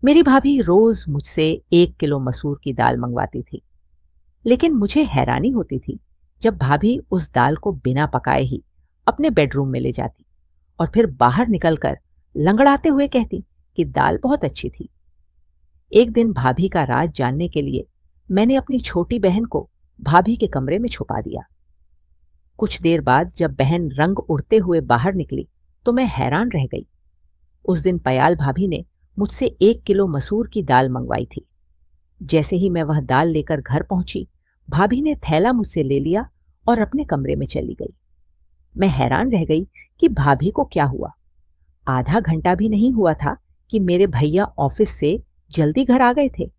मेरी भाभी रोज मुझसे 1 किलो मसूर की दाल मंगवाती थी, लेकिन मुझे हैरानी होती थी जब भाभी उस दाल को बिना पकाए ही अपने बेडरूम में ले जाती और फिर बाहर निकलकर लंगड़ाते हुए कहती कि दाल बहुत अच्छी थी। एक दिन भाभी का राज जानने के लिए मैंने अपनी छोटी बहन को भाभी के कमरे में छुपा दिया। कुछ देर बाद जब बहन रंग उड़ते हुए बाहर निकली तो मैं हैरान रह गई। उस दिन पयाल भाभी ने मुझसे 1 किलो मसूर की दाल मंगवाई थी। जैसे ही मैं वह दाल लेकर घर पहुंची, भाभी ने थैला मुझसे ले लिया और अपने कमरे में चली गई। मैं हैरान रह गई कि भाभी को क्या हुआ। आधा घंटा भी नहीं हुआ था कि मेरे भैया ऑफिस से जल्दी घर आ गए थे।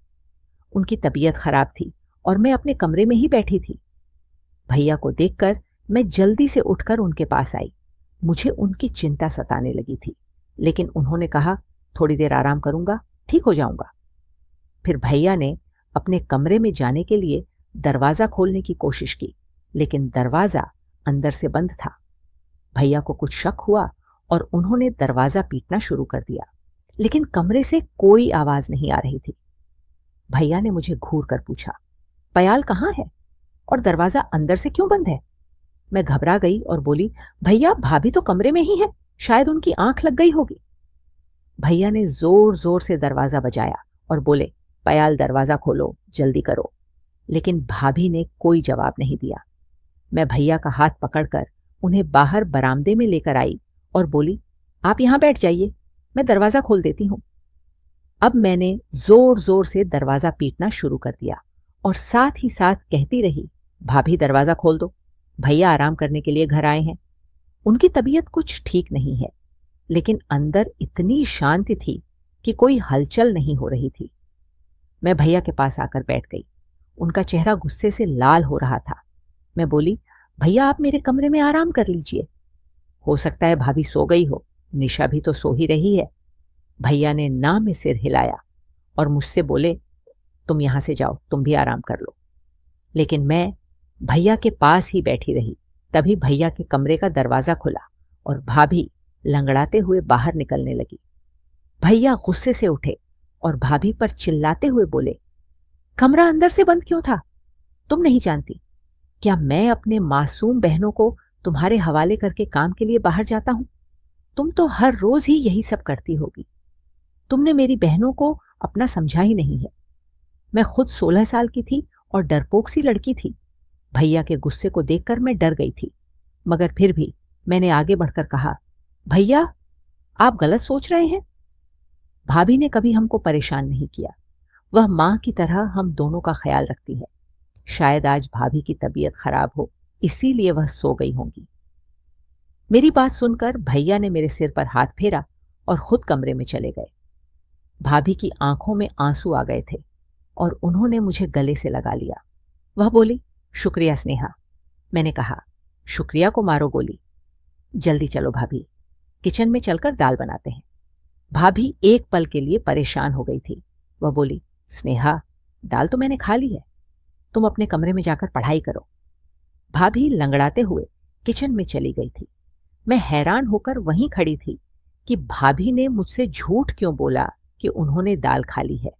उनकी तबीयत खराब थी और मैं अपने कमरे में ही बैठी थी। भैया को देखकर मैं जल्दी से उठकर उनके पास आई। मुझे उनकी चिंता सताने लगी थी, लेकिन उन्होंने कहा, थोड़ी देर आराम करूंगा, ठीक हो जाऊंगा। फिर भैया ने अपने कमरे में जाने के लिए दरवाजा खोलने की कोशिश की, लेकिन दरवाजा अंदर से बंद था। भैया को कुछ शक हुआ और उन्होंने दरवाजा पीटना शुरू कर दिया, लेकिन कमरे से कोई आवाज नहीं आ रही थी। भैया ने मुझे घूर कर पूछा, पयाल कहाँ है और दरवाजा अंदर से क्यों बंद है? मैं घबरा गई और बोली, भैया भाभी तो कमरे में ही है, शायद उनकी आंख लग गई होगी। भैया ने जोर जोर से दरवाजा बजाया और बोले, पयाल दरवाजा खोलो, जल्दी करो। लेकिन भाभी ने कोई जवाब नहीं दिया। मैं भैया का हाथ पकड़कर उन्हें बाहर बरामदे में लेकर आई और बोली, आप यहां बैठ जाइए, मैं दरवाजा खोल देती हूं। अब मैंने जोर जोर से दरवाजा पीटना शुरू कर दिया और साथ ही साथ कहती रही, भाभी दरवाजा खोल दो, भैया आराम करने के लिए घर आए हैं। उनकी तबीयत कुछ ठीक नहीं है, लेकिन अंदर इतनी शांति थी कि कोई हलचल नहीं हो रही थी। मैं भैया के पास आकर बैठ गई। उनका चेहरा गुस्से से लाल हो रहा था। मैं बोली, भैया आप मेरे कमरे में आराम कर लीजिए। हो सकता है भाभी सो गई हो, निशा भी तो सो ही रही है। भैया ने ना में सिर हिलाया और मुझसे बोले, तुम यहां से जाओ, तुम भी आराम कर लो। लेकिन मैं भैया के पास ही बैठी रही। तभी भैया के कमरे का दरवाजा खुला और भाभी लंगड़ाते हुए बाहर निकलने लगी। भैया गुस्से से उठे और भाभी पर चिल्लाते हुए बोले, कमरा अंदर से बंद क्यों था? तुम नहीं जानती क्या मैं अपने मासूम बहनों को तुम्हारे हवाले करके काम के लिए बाहर जाता हूं? तुम तो हर रोज ही यही सब करती होगी। तुमने मेरी बहनों को अपना समझा ही नहीं है। मैं खुद 16 साल की थी और डरपोक सी लड़की थी। भैया के गुस्से को देखकर मैं डर गई थी, मगर फिर भी मैंने आगे बढ़कर कहा, भैया आप गलत सोच रहे हैं। भाभी ने कभी हमको परेशान नहीं किया। वह मां की तरह हम दोनों का ख्याल रखती है। शायद आज भाभी की तबीयत खराब हो, इसीलिए वह सो गई होंगी। मेरी बात सुनकर भैया ने मेरे सिर पर हाथ फेरा और खुद कमरे में चले गए। भाभी की आंखों में आंसू आ गए थे और उन्होंने मुझे गले से लगा लिया। वह बोली, शुक्रिया स्नेहा। मैंने कहा, शुक्रिया को मारो गोली। जल्दी चलो भाभी, किचन में चलकर दाल बनाते हैं। भाभी एक पल के लिए परेशान हो गई थी। वह बोली, स्नेहा दाल तो मैंने खा ली है, तुम अपने कमरे में जाकर पढ़ाई करो। भाभी लंगड़ाते हुए किचन में चली गई थी। मैं हैरान होकर वहीं खड़ी थी कि भाभी ने मुझसे झूठ क्यों बोला कि उन्होंने दाल खा ली है,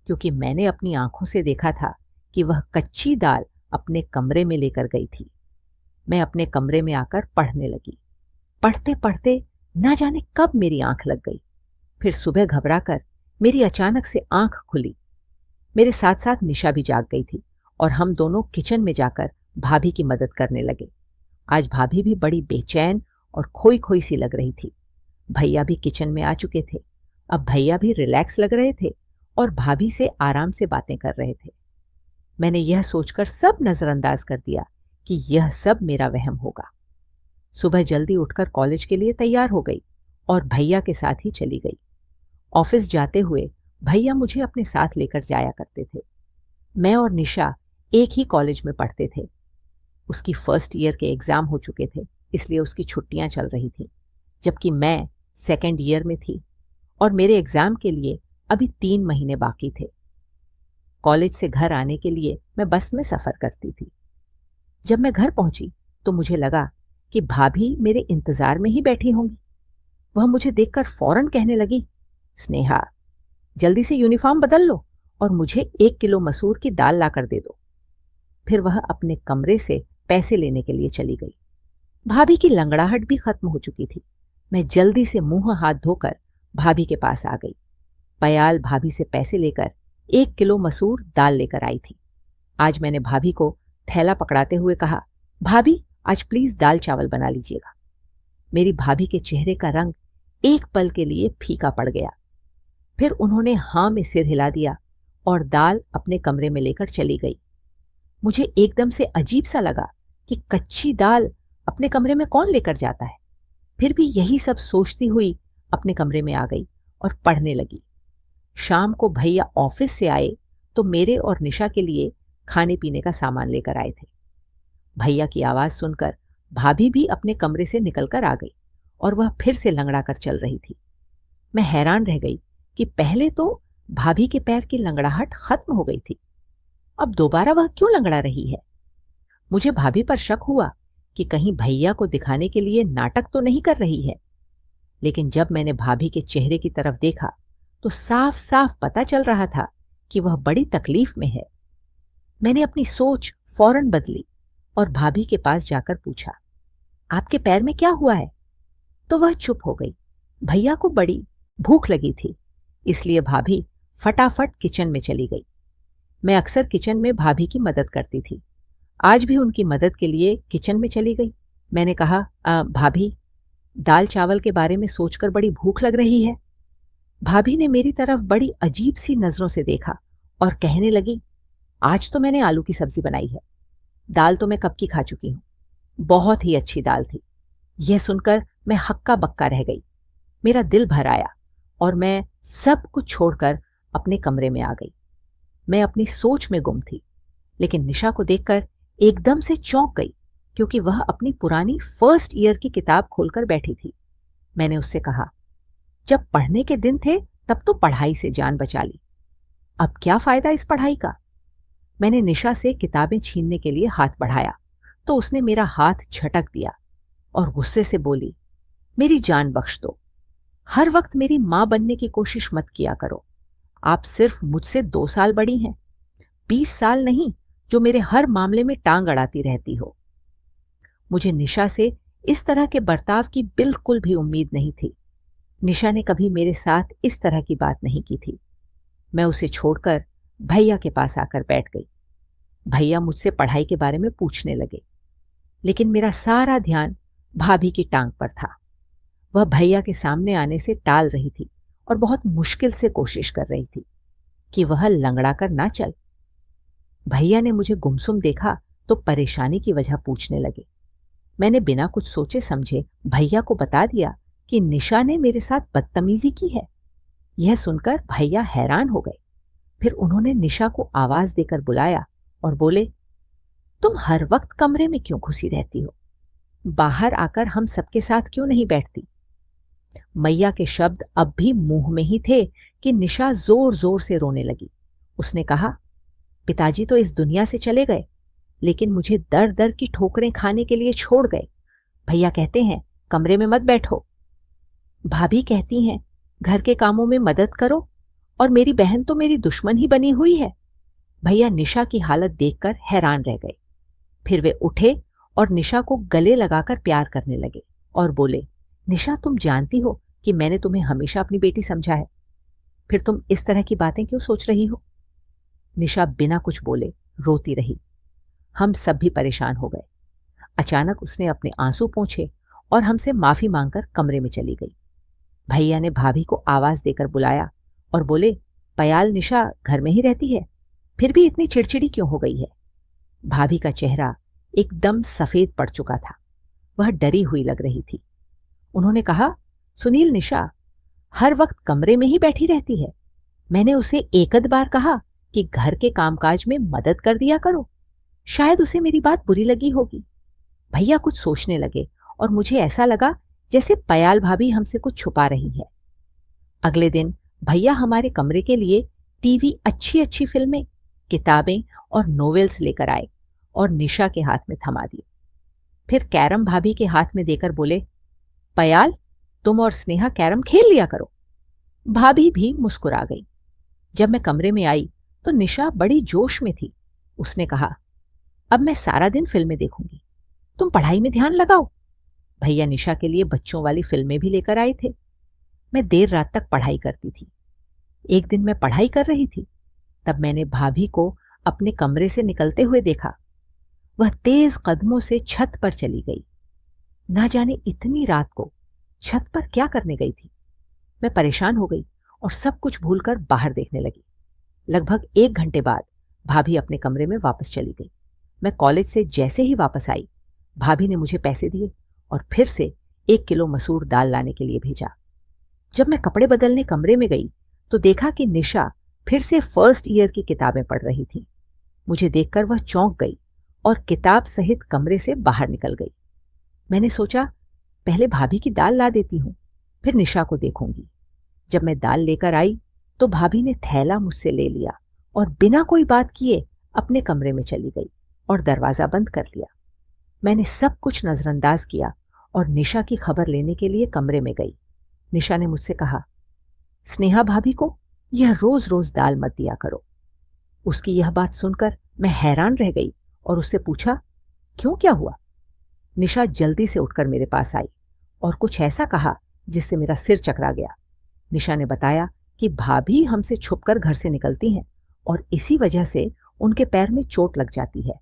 क्योंकि मैंने अपनी आंखों से देखा था कि वह कच्ची दाल अपने कमरे में लेकर गई थी। मैं अपने कमरे में आकर पढ़ने लगी। पढ़ते पढ़ते ना जाने कब मेरी आंख लग गई। फिर सुबह घबराकर मेरी अचानक से आंख खुली। मेरे साथ साथ निशा भी जाग गई थी और हम दोनों किचन में जाकर भाभी की मदद करने लगे। आज भाभी भी बड़ी बेचैन और खोई खोई सी लग रही थी। भैया भी किचन में आ चुके थे। अब भैया भी रिलैक्स लग रहे थे और भाभी से आराम से बातें कर रहे थे। मैंने यह सोचकर सब नजरअंदाज कर दिया कि यह सब मेरा वहम होगा। सुबह जल्दी उठकर कॉलेज के लिए तैयार हो गई और भैया के साथ ही चली गई। ऑफिस जाते हुए भैया मुझे अपने साथ लेकर जाया करते थे। मैं और निशा एक ही कॉलेज में पढ़ते थे। उसकी फर्स्ट ईयर के एग्जाम हो चुके थे, इसलिए उसकी छुट्टियां चल रही थी, जबकि मैं सेकेंड ईयर में थी और मेरे एग्जाम के लिए अभी 3 महीने बाकी थे। कॉलेज से घर आने के लिए मैं बस में सफर करती थी। जब मैं घर पहुंची तो मुझे लगा कि भाभी मेरे इंतजार में ही बैठी होंगी। वह मुझे देखकर फौरन कहने लगी, स्नेहा जल्दी से यूनिफॉर्म बदल लो और मुझे 1 किलो मसूर की दाल लाकर दे दो। फिर वह अपने कमरे से पैसे लेने के लिए चली गई। भाभी की लंगड़ाहट भी खत्म हो चुकी थी। मैं जल्दी से मुंह हाथ धोकर भाभी के पास आ गई। पयाल भाभी से पैसे लेकर 1 किलो मसूर दाल लेकर आई थी। आज मैंने भाभी को थैला पकड़ाते हुए कहा, भाभी आज प्लीज दाल चावल बना लीजिएगा। मेरी भाभी के चेहरे का रंग एक पल के लिए फीका पड़ गया। फिर उन्होंने हां में सिर हिला दिया और दाल अपने कमरे में लेकर चली गई। मुझे एकदम से अजीब सा लगा कि कच्ची दाल अपने कमरे में कौन लेकर जाता है। फिर भी यही सब सोचती हुई अपने कमरे में आ गई और पढ़ने लगी। शाम को भैया ऑफिस से आए तो मेरे और निशा के लिए खाने पीने का सामान लेकर आए थे। भैया की आवाज सुनकर भाभी भी अपने कमरे से निकलकर आ गई और वह फिर से लंगड़ा कर चल रही थी। मैं हैरान रह गई कि पहले तो भाभी के पैर की लंगड़ाहट खत्म हो गई थी, अब दोबारा वह क्यों लंगड़ा रही है। मुझे भाभी पर शक हुआ कि कहीं भैया को दिखाने के लिए नाटक तो नहीं कर रही है। लेकिन जब मैंने भाभी के चेहरे की तरफ देखा तो साफ साफ पता चल रहा था कि वह बड़ी तकलीफ में है। मैंने अपनी सोच फौरन बदली और भाभी के पास जाकर पूछा, आपके पैर में क्या हुआ है? तो वह चुप हो गई। भैया को बड़ी भूख लगी थी, इसलिए भाभी फटाफट किचन में चली गई। मैं अक्सर किचन में भाभी की मदद करती थी। आज भी उनकी मदद के लिए किचन में चली गई। मैंने कहा, भाभी दाल चावल के बारे में सोचकर बड़ी भूख लग रही है। भाभी ने मेरी तरफ बड़ी अजीब सी नजरों से देखा और कहने लगी, आज तो मैंने आलू की सब्जी बनाई है। दाल तो मैं कब की खा चुकी हूं। बहुत ही अच्छी दाल थी। यह सुनकर मैं हक्का बक्का रह गई। मेरा दिल भर आया और मैं सब कुछ छोड़कर अपने कमरे में आ गई। मैं अपनी सोच में गुम थी, लेकिन निशा को देखकर एकदम से चौंक गई क्योंकि वह अपनी पुरानी फर्स्ट ईयर की किताब खोलकर बैठी थी। मैंने उससे कहा, जब पढ़ने के दिन थे तब तो पढ़ाई से जान बचा ली, अब क्या फायदा इस पढ़ाई का। मैंने निशा से किताबें छीनने के लिए हाथ बढ़ाया तो उसने मेरा हाथ झटक दिया और गुस्से से बोली, मेरी जान बख्श दो। हर वक्त मेरी मां बनने की कोशिश मत किया करो। आप सिर्फ मुझसे 2 साल बड़ी हैं, 20 साल नहीं जो मेरे हर मामले में टांग अड़ाती रहती हो। मुझे निशा से इस तरह के बर्ताव की बिल्कुल भी उम्मीद नहीं थी। निशा ने कभी मेरे साथ इस तरह की बात नहीं की थी। मैं उसे छोड़कर भैया के पास आकर बैठ गई। भैया मुझसे पढ़ाई के बारे में पूछने लगे, लेकिन मेरा सारा ध्यान भाभी की टांग पर था। वह भैया के सामने आने से टाल रही थी और बहुत मुश्किल से कोशिश कर रही थी कि वह लंगड़ा कर ना चल। भैया ने मुझे गुमसुम देखा तो परेशानी की वजह पूछने लगे। मैंने बिना कुछ सोचे समझे भैया को बता दिया कि निशा ने मेरे साथ बदतमीजी की है। यह सुनकर भैया हैरान हो गए। फिर उन्होंने निशा को आवाज देकर बुलाया और बोले, तुम हर वक्त कमरे में क्यों घुसी रहती हो? बाहर आकर हम सबके साथ क्यों नहीं बैठती? मैया के शब्द अब भी मुंह में ही थे कि निशा जोर जोर से रोने लगी। उसने कहा, पिताजी तो इस दुनिया से चले गए, लेकिन मुझे दर दर की ठोकरें खाने के लिए छोड़ गए। भैया कहते हैं कमरे में मत बैठो। भाभी कहती हैं घर के कामों में मदद करो, और मेरी बहन तो मेरी दुश्मन ही बनी हुई है। भैया निशा की हालत देखकर हैरान रह गए। फिर वे उठे और निशा को गले लगाकर प्यार करने लगे और बोले, निशा तुम जानती हो कि मैंने तुम्हें हमेशा अपनी बेटी समझा है, फिर तुम इस तरह की बातें क्यों सोच रही हो? निशा बिना कुछ बोले रोती रही। हम सब भी परेशान हो गए। अचानक उसने अपने आंसू पोंछे और हमसे माफी मांगकर कमरे में चली गई। भैया ने भाभी को आवाज देकर बुलाया और बोले, पयाल निशा घर में ही रहती है, फिर भी इतनी चिड़चिड़ी क्यों हो गई है? भाभी का चेहरा एकदम सफेद पड़ चुका था। वह डरी हुई लग रही थी। उन्होंने कहा, सुनील निशा हर वक्त कमरे में ही बैठी रहती है। मैंने उसे एकद बार कहा कि घर के कामकाज में मदद कर दिया करो। शायद उसे मेरी बात बुरी लगी होगी। भैया कुछ सोचने लगे और मुझे ऐसा लगा जैसे पयाल भाभी हमसे कुछ छुपा रही है। अगले दिन भैया हमारे कमरे के लिए टीवी, अच्छी अच्छी फिल्में, किताबें और नोवेल्स लेकर आए और निशा के हाथ में थमा दिए। फिर कैरम भाभी के हाथ में देकर बोले, पयाल तुम और स्नेहा कैरम खेल लिया करो। भाभी भी मुस्कुरा गई जब मैं कमरे में आई तो निशा बड़ी जोश में थी। उसने कहा, अब मैं सारा दिन फिल्में देखूंगी, तुम पढ़ाई में ध्यान लगाओ। भैया निशा के लिए बच्चों वाली फिल्में भी लेकर आए थे। मैं देर रात तक पढ़ाई करती थी। एक दिन मैं पढ़ाई कर रही थी, तब मैंने भाभी को अपने कमरे से निकलते हुए देखा। वह तेज कदमों से छत पर चली गई। ना जाने इतनी रात को छत पर क्या करने गई थी। मैं परेशान हो गई और सब कुछ भूलकर बाहर देखने लगी। लगभग 1 घंटे बाद भाभी अपने कमरे में वापस चली गई। मैं कॉलेज से जैसे ही वापस आई, भाभी ने मुझे पैसे दिए और फिर से 1 किलो मसूर दाल लाने के लिए भेजा। जब मैं कपड़े बदलने कमरे में गई तो देखा कि निशा फिर से फर्स्ट ईयर की किताबें पढ़ रही थी। मुझे देखकर वह चौंक गई और किताब सहित कमरे से बाहर निकल गई। मैंने सोचा, पहले भाभी की दाल ला देती हूं, फिर निशा को देखूंगी। जब मैं दाल लेकर आई तो भाभी ने थैला मुझसे ले लिया और बिना कोई बात किए अपने कमरे में चली गई और दरवाजा बंद कर लिया। मैंने सब कुछ नजरअंदाज किया और निशा की खबर लेने के लिए कमरे में गई। निशा ने मुझसे कहा, स्नेहा भाभी को यह रोज रोज दाल मत दिया करो। उसकी यह बात सुनकर मैं हैरान रह गई और उससे पूछा, क्यों, क्या हुआ? निशा जल्दी से उठकर मेरे पास आई और कुछ ऐसा कहा जिससे मेरा सिर चकरा गया। निशा ने बताया कि भाभी हमसे छुपकर घर से निकलती हैं और इसी वजह से उनके पैर में चोट लग जाती है।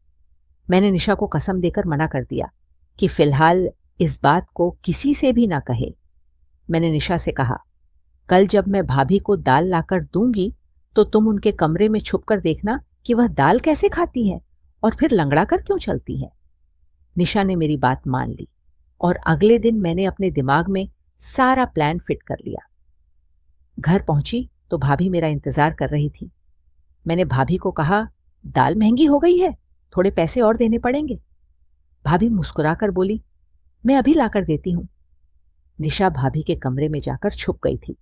मैंने निशा को कसम देकर मना कर दिया कि फिलहाल इस बात को किसी से भी ना कहे। मैंने निशा से कहा, कल जब मैं भाभी को दाल लाकर दूंगी तो तुम उनके कमरे में छुपकर देखना कि वह दाल कैसे खाती है और फिर लंगड़ा कर क्यों चलती है। निशा ने मेरी बात मान ली और अगले दिन मैंने अपने दिमाग में सारा प्लान फिट कर लिया। घर पहुंची तो भाभी मेरा इंतजार कर रही थी। मैंने भाभी को कहा, दाल महंगी हो गई है, थोड़े पैसे और देने पड़ेंगे। भाभी मुस्कुराकर बोली, मैं अभी लाकर देती हूं। निशा भाभी के कमरे में जाकर छुप गई थी।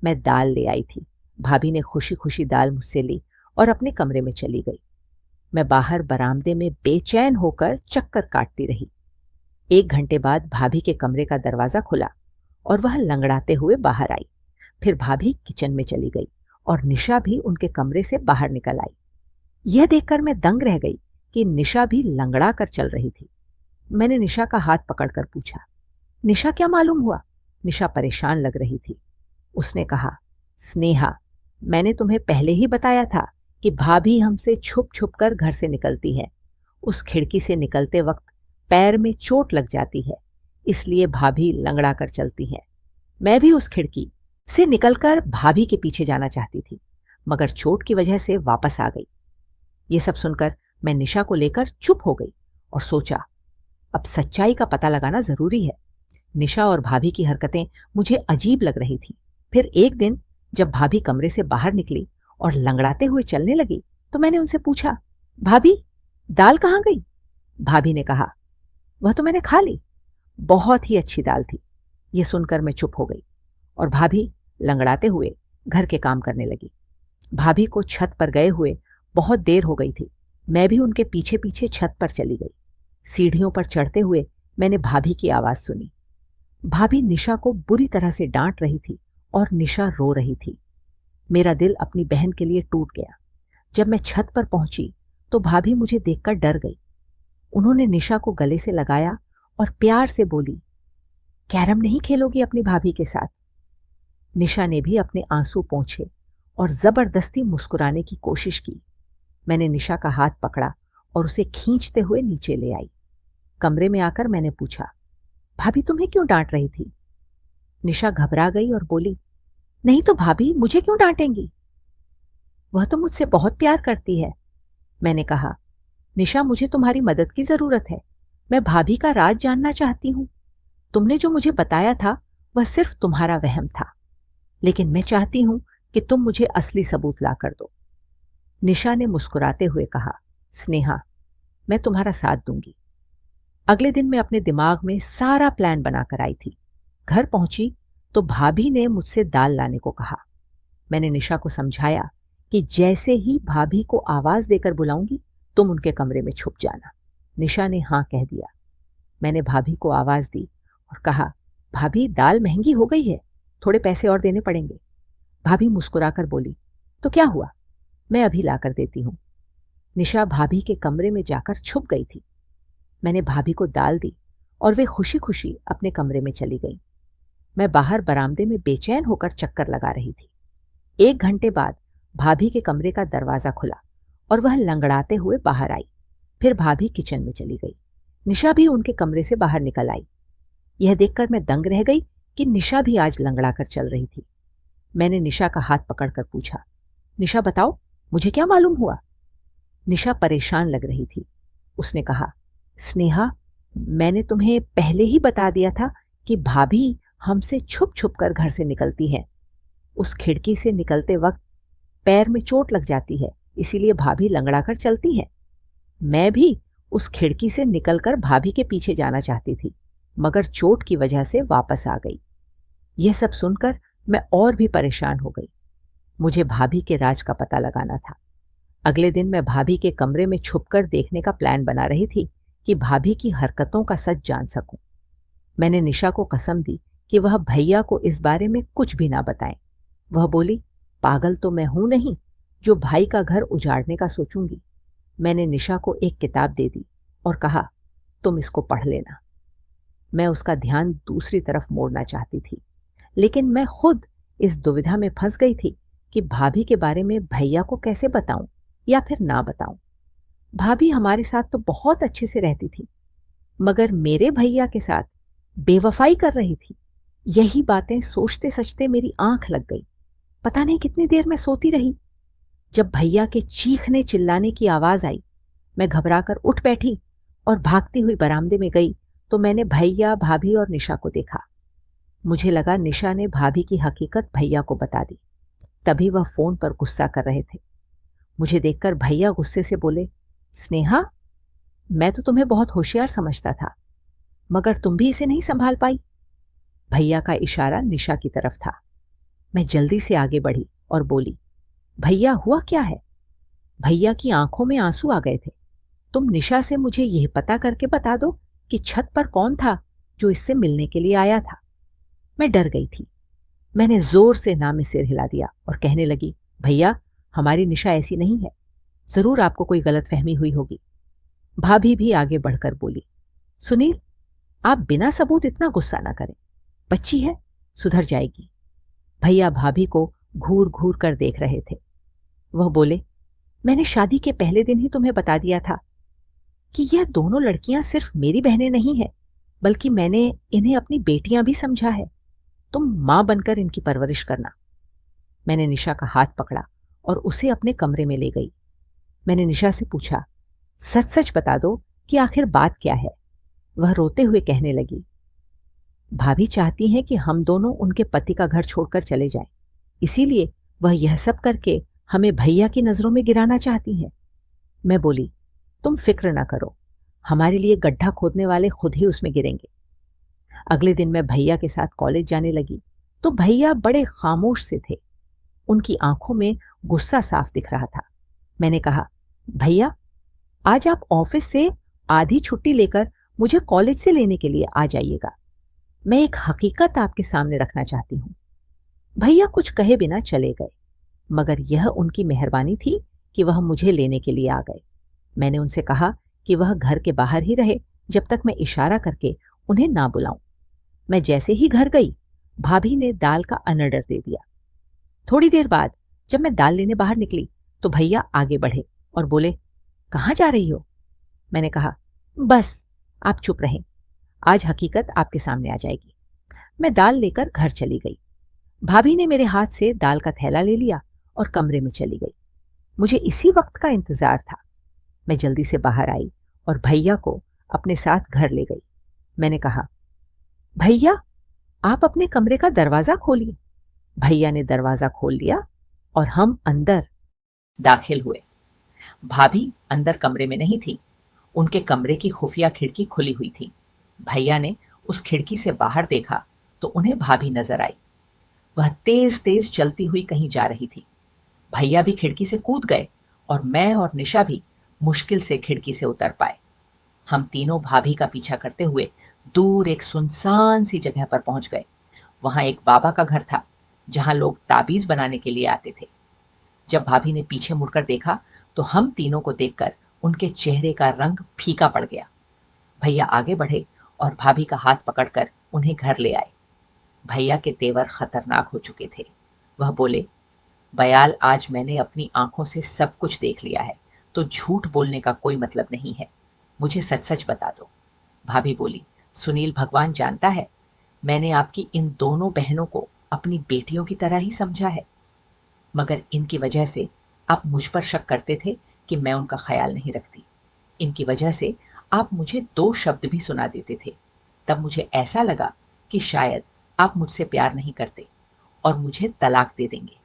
मैं दाल ले आई थी। भाभी ने खुशी खुशी दाल मुझसे ली और अपने कमरे में चली गई। मैं बाहर बरामदे में बेचैन होकर चक्कर काटती रही। 1 घंटे बाद भाभी के कमरे का दरवाजा खुला और वह लंगड़ाते हुए बाहर आई। फिर भाभी किचन में चली गई और निशा भी उनके कमरे से बाहर निकल आई। यह देखकर मैं दंग रह गई कि निशा भी लंगड़ा कर चल रही थी। मैंने निशा का हाथ पकड़कर पूछा, निशा क्या मालूम हुआ? निशा परेशान लग रही थी। उसने कहा, स्नेहा, मैंने तुम्हें पहले ही बताया था कि भाभी हमसे छुप छुप कर घर से निकलती है। उस खिड़की से निकलते वक्त पैर में चोट लग जाती है, इसलिए भाभी लंगड़ा कर चलती है। मैं भी उस खिड़की से निकलकर भाभी के पीछे जाना चाहती थी, मगर चोट की वजह से वापस आ गई। ये सब सुनकर मैं निशा को लेकर चुप हो गई और सोचा, अब सच्चाई का पता लगाना जरूरी है। निशा और भाभी की हरकतें मुझे अजीब लग रही थी। फिर एक दिन जब भाभी कमरे से बाहर निकली और लंगड़ाते हुए चलने लगी तो मैंने उनसे पूछा, भाभी, दाल कहाँ गई? भाभी ने कहा, वह तो मैंने खा ली, बहुत ही अच्छी दाल थी। ये सुनकर मैं चुप हो गई और भाभी लंगड़ाते हुए घर के काम करने लगी। भाभी को छत पर गए हुए बहुत देर हो गई थी। मैं भी उनके पीछे पीछे छत पर चली गई। सीढ़ियों पर चढ़ते हुए मैंने भाभी की आवाज सुनी। भाभी निशा को बुरी तरह से डांट रही थी और निशा रो रही थी। मेरा दिल अपनी बहन के लिए टूट गया। जब मैं छत पर पहुंची तो भाभी मुझे देखकर डर गई। उन्होंने निशा को गले से लगाया और प्यार से बोली, कैरम नहीं खेलोगी अपनी भाभी के साथ? निशा ने भी अपने आंसू पोंछे और जबरदस्ती मुस्कुराने की कोशिश की। मैंने निशा का हाथ पकड़ा और उसे खींचते हुए नीचे ले आई। कमरे में आकर मैंने पूछा, भाभी तुम्हें क्यों डांट रही थी? निशा घबरा गई और बोली, नहीं तो भाभी मुझे क्यों डांटेंगी? वह तो मुझसे बहुत प्यार करती है। मैंने कहा, निशा, मुझे तुम्हारी मदद की जरूरत है। मैं भाभी का राज जानना चाहती हूं। तुमने जो मुझे बताया था वह सिर्फ तुम्हारा वहम था, लेकिन मैं चाहती हूं कि तुम मुझे असली सबूत ला कर दो। निशा ने मुस्कुराते हुए कहा, स्नेहा, मैं तुम्हारा साथ दूंगी। अगले दिन मैं अपने दिमाग में सारा प्लान बनाकर आई थी। घर पहुंची तो भाभी ने मुझसे दाल लाने को कहा। मैंने निशा को समझाया कि जैसे ही भाभी को आवाज देकर बुलाऊंगी तुम उनके कमरे में छुप जाना। निशा ने हाँ कह दिया। मैंने भाभी को आवाज दी और कहा, भाभी, दाल महंगी हो गई है, थोड़े पैसे और देने पड़ेंगे। भाभी मुस्कुराकर बोली, तो क्या हुआ, मैं अभी ला कर देती हूँ। निशा भाभी के कमरे में जाकर छुप गई थी। मैंने भाभी को दाल दी और वे खुशी खुशी अपने कमरे में चली गई। मैं बाहर बरामदे में बेचैन होकर चक्कर लगा रही थी। 1 घंटे बाद भाभी के कमरे का दरवाजा खुला और वह लंगड़ाते हुए बाहर आई। फिर भाभी किचन में चली गई। निशा भी उनके कमरे से बाहर निकल आई। यह देखकर मैं दंग रह गई कि निशा भी आज लंगड़ा कर चल रही थी। मैंने निशा का हाथ पकड़कर पूछा, निशा बताओ, मुझे क्या मालूम हुआ? निशा परेशान लग रही थी। उसने कहा, स्नेहा, मैंने तुम्हें पहले ही बता दिया था कि भाभी हमसे छुप छुप कर घर से निकलती है। उस खिड़की से निकलते वक्त पैर में चोट लग जाती है, इसीलिए भाभी लंगड़ा कर चलती है। मैं भी उस खिड़की से निकलकर भाभी के पीछे जाना चाहती थी, मगर चोट की वजह से वापस आ गई। यह सब सुनकर मैं और भी परेशान हो गई। मुझे भाभी के राज का पता लगाना था। अगले दिन मैं भाभी के कमरे में छुपकर देखने का प्लान बना रही थी कि भाभी की हरकतों का सच जान सकूं। मैंने निशा को कसम दी कि वह भैया को इस बारे में कुछ भी ना बताएं। वह बोली, पागल तो मैं हूं नहीं जो भाई का घर उजाड़ने का सोचूंगी। मैंने निशा को एक किताब दे दी और कहा, तुम इसको पढ़ लेना। मैं उसका ध्यान दूसरी तरफ मोड़ना चाहती थी, लेकिन मैं खुद इस दुविधा में फंस गई थी कि भाभी के बारे में भैया को कैसे बताऊं या फिर ना बताऊं। भाभी हमारे साथ तो बहुत अच्छे से रहती थी, मगर मेरे भैया के साथ बेवफाई कर रही थी। यही बातें सोचते सचते मेरी आंख लग गई। पता नहीं कितनी देर मैं सोती रही। जब भैया के चीखने चिल्लाने की आवाज आई, मैं घबराकर उठ बैठी और भागती हुई बरामदे में गई तो मैंने भैया, भाभी और निशा को देखा। मुझे लगा निशा ने भाभी की हकीकत भैया को बता दी। तभी वह फोन पर गुस्सा कर रहे थे। मुझे देखकर भैया गुस्से से बोले, स्नेहा, मैं तो तुम्हें बहुत होशियार समझता था, मगर तुम भी इसे नहीं संभाल पाई। भैया का इशारा निशा की तरफ था। मैं जल्दी से आगे बढ़ी और बोली, भैया हुआ क्या है? भैया की आंखों में आंसू आ गए थे। तुम निशा से मुझे यह पता करके बता दो कि छत पर कौन था जो इससे मिलने के लिए आया था। मैं डर गई थी। मैंने जोर से ना में सिर हिला दिया और कहने लगी, भैया, हमारी निशा ऐसी नहीं है। जरूर आपको कोई गलतफहमी हुई होगी। भाभी भी आगे बढ़कर बोली, सुनील, आप बिना सबूत इतना गुस्सा ना करें। बच्ची है, सुधर जाएगी। भैया भाभी को घूर घूर कर देख रहे थे। वह बोले, मैंने शादी के पहले दिन ही तुम्हें बता दिया था कि यह दोनों लड़कियां सिर्फ मेरी बहनें नहीं हैं, बल्कि मैंने इन्हें अपनी बेटियां भी समझा है। तुम मां बनकर इनकी परवरिश करना। मैंने निशा का हाथ पकड़ा और उसे अपने कमरे में ले गई। मैंने निशा से पूछा, सच सच बता दो कि आखिर बात क्या है। वह रोते हुए कहने लगी, भाभी चाहती हैं कि हम दोनों उनके पति का घर छोड़कर चले जाएं, इसीलिए वह यह सब करके हमें भैया की नजरों में गिराना चाहती हैं। मैं बोली, तुम फिक्र ना करो, हमारे लिए गड्ढा खोदने वाले खुद ही उसमें गिरेंगे। अगले दिन मैं भैया के साथ कॉलेज जाने लगी तो भैया बड़े खामोश से थे। उनकी आंखों में गुस्सा साफ दिख रहा था। मैंने कहा, भैया, आज आप ऑफिस से आधी छुट्टी लेकर मुझे कॉलेज से लेने के लिए आ जाइएगा। मैं एक हकीकत आपके सामने रखना चाहती हूं। भैया कुछ कहे बिना चले गए, मगर यह उनकी मेहरबानी थी कि वह मुझे लेने के लिए आ गए। मैंने उनसे कहा कि वह घर के बाहर ही रहे जब तक मैं इशारा करके उन्हें ना बुलाऊं। मैं जैसे ही घर गई, भाभी ने दाल का अनर्डर दे दिया। थोड़ी देर बाद जब मैं दाल लेने बाहर निकली तो भैया आगे बढ़े और बोले, कहाँ जा रही हो? मैंने कहा, बस आप चुप रहें, आज हकीकत आपके सामने आ जाएगी। मैं दाल लेकर घर चली गई। भाभी ने मेरे हाथ से दाल का थैला ले लिया और कमरे में चली गई। मुझे इसी वक्त का इंतजार था। मैं जल्दी से बाहर आई और भैया को अपने साथ घर ले गई। मैंने कहा, भैया, आप अपने कमरे का दरवाजा खोलिए। भैया ने दरवाजा खोल लिया और हम अंदर दाखिल हुए। भाभी अंदर कमरे में नहीं थी। उनके कमरे की खुफिया खिड़की खुली हुई थी। भैया ने उस खिड़की से बाहर देखा तो उन्हें भाभी नजर आई। वह तेज तेज चलती हुई कहीं जा रही थी। भैया भी खिड़की से कूद गए और मैं और निशा भी मुश्किल से खिड़की से उतर पाए। हम तीनों भाभी का पीछा करते हुए दूर एक सुनसान सी जगह पर पहुंच गए। वहां एक बाबा का घर था जहां लोग ताबीज बनाने के लिए आते थे। जब भाभी ने पीछे मुड़कर देखा तो हम तीनों को देखकर उनके चेहरे का रंग फीका पड़ गया। भैया आगे बढ़े और भाभी का हाथ पकड़कर उन्हें घर ले आए। भैया के तेवर खतरनाक हो चुके थे। वह बोले, बयाल, आज मैंने अपनी आंखों से सब कुछ देख लिया है, तो झूठ बोलने का कोई मतलब नहीं है। मुझे सच सच बता दो। भाभी बोली, सुनील, भगवान जानता है मैंने आपकी इन दोनों बहनों को अपनी बेटियों की तरह ही समझा है, मगर इनकी वजह से आप मुझ पर शक करते थे कि मैं उनका ख्याल नहीं रखती। इनकी वजह से आप मुझे 2 शब्द भी सुना देते थे। तब मुझे ऐसा लगा कि शायद आप मुझसे प्यार नहीं करते और मुझे तलाक दे देंगे।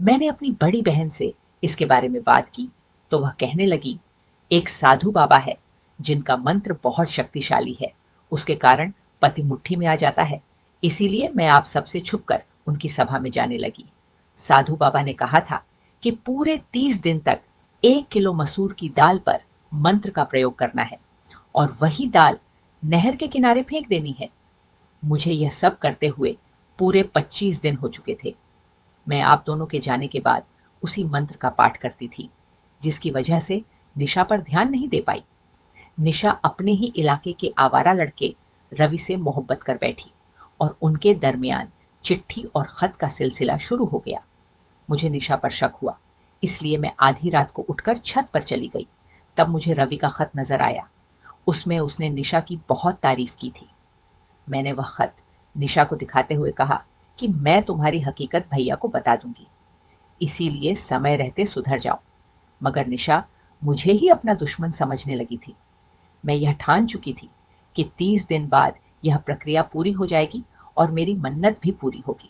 मैंने अपनी बड़ी बहन से इसके बारे में बात की तो वह कहने लगी, एक साधु बाबा है जिनका मंत्र बहुत शक्तिशाली है, उसके कारण पति मुट्ठी में आ जाता है, इसीलिए मैं आप सबसे छुपकर उनकी सभा में जाने लगी। साधु बाबा ने कहा था कि पूरे 30 दिन तक 1 किलो मसूर की दाल पर मंत्र का प्रयोग करना है और वही दाल नहर के किनारे फेंक देनी है। मुझे यह सब करते हुए पूरे 25 दिन हो चुके थे। मैं आप दोनों के जाने के बाद उसी मंत्र का पाठ करती थी, जिसकी वजह से निशा पर ध्यान नहीं दे पाई। निशा अपने ही इलाके के आवारा लड़के रवि से मोहब्बत कर बैठी और उनके दरमियान चिट्ठी और खत का सिलसिला शुरू हो गया। मुझे निशा पर शक हुआ, इसलिए मैं आधी रात को उठकर छत पर चली गई। तब मुझे रवि का खत नजर आया। उसमें उसने निशा की बहुत तारीफ की थी। मैंने वह खत निशा को दिखाते हुए कहा कि मैं तुम्हारी हकीकत भैया को बता दूंगी, इसीलिए समय रहते सुधर जाओ। मगर निशा मुझे ही अपना दुश्मन समझने लगी थी। मैं यह ठान चुकी थी कि 30 दिन बाद यह प्रक्रिया पूरी हो जाएगी और मेरी मन्नत भी पूरी होगी।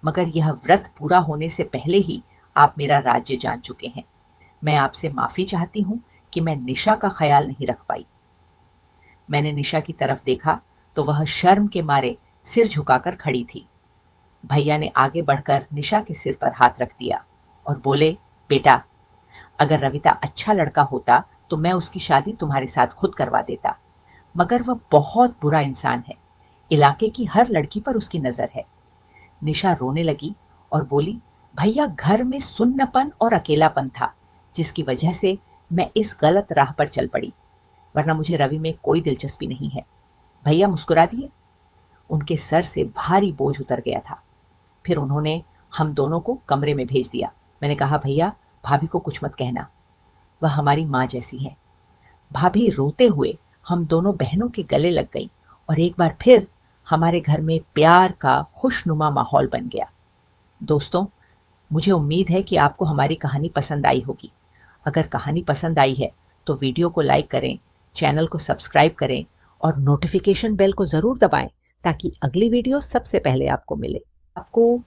मगर यह व्रत पूरा होने से पहले ही आप मेरा राज्य जान चुके हैं। मैं आपसे माफी चाहती हूँ कि मैं निशा का ख्याल नहीं रख पाई। मैंने निशा की तरफ देखा तो वह शर्म के मारे सिर झुकाकर खड़ी थी। भैया ने आगे बढ़कर निशा के सिर पर हाथ रख दिया और बोले, बेटा, अगर रविता अच्छा लड़का होता तो मैं उसकी शादी तुम्हारे साथ खुद करवा देता, मगर वह बहुत बुरा इंसान है। इलाके की हर लड़की पर उसकी नजर है। निशा रोने लगी और बोली, भैया, घर में सुन्नपन और अकेलापन था, जिसकी वजह से मैं इस गलत राह पर चल पड़ी, वरना मुझे रवि में कोई दिलचस्पी नहीं है। भैया मुस्कुरा दिए। उनके सर से भारी बोझ उतर गया था। फिर उन्होंने हम दोनों को कमरे में भेज दिया। मैंने कहा, भैया, भाभी को कुछ मत कहना, वह हमारी माँ जैसी है। भाभी रोते हुए हम दोनों बहनों के गले लग गई और एक बार फिर हमारे घर में प्यार का खुशनुमा माहौल बन गया। दोस्तों, मुझे उम्मीद है कि आपको हमारी कहानी पसंद आई होगी। अगर कहानी पसंद आई है तो वीडियो को लाइक करें, चैनल को सब्सक्राइब करें और नोटिफिकेशन बेल को ज़रूर दबाएं ताकि अगली वीडियो सबसे पहले आपको मिले। आपको